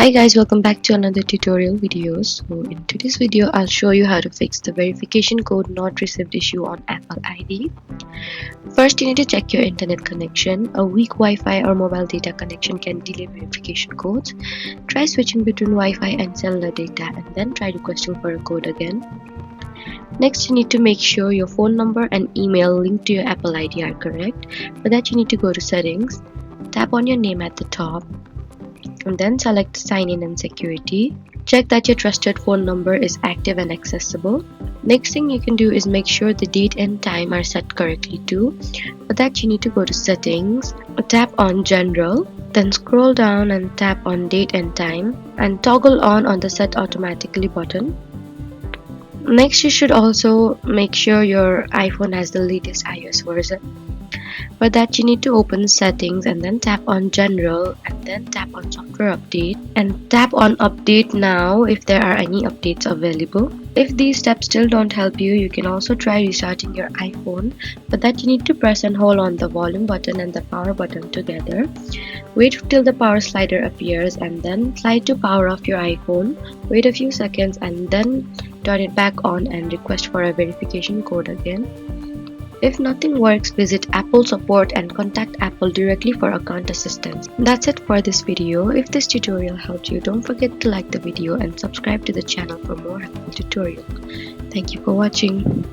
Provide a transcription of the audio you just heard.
Hi guys, welcome back to another tutorial video. So in today's video I'll show you how to fix the verification code not received issue on Apple ID. First, you need to check your internet connection. A weak Wi-Fi or mobile data connection can delay verification codes. Try switching between Wi-Fi and cellular data and then try requesting for a code again. Next, you need to make sure your phone number and email linked to your Apple ID are correct. For that, you need to go to settings, tap on your name at the top, and then select sign in and security. Check that your trusted phone number is active and accessible. Next thing you can do is make sure the date and time are set correctly too. For that, you need to go to settings, tap on general, then scroll down and tap on date and time and toggle on the set automatically button. Next, you should also make sure your iPhone has the latest iOS version. For that, you need to open settings and then tap on general and then tap on software update and tap on update now if there are any updates available. If these steps still don't help you, you can also try restarting your iPhone. For that, you need to press and hold on the volume button and the power button together. Wait till the power slider appears and then slide to power off your iPhone. Wait a few seconds and then turn it back on and request for a verification code again. If nothing works, visit Apple support and contact Apple directly for account assistance. That's it for this video. If this tutorial helped you, don't forget to like the video and subscribe to the channel for more helpful tutorials. Thank you for watching.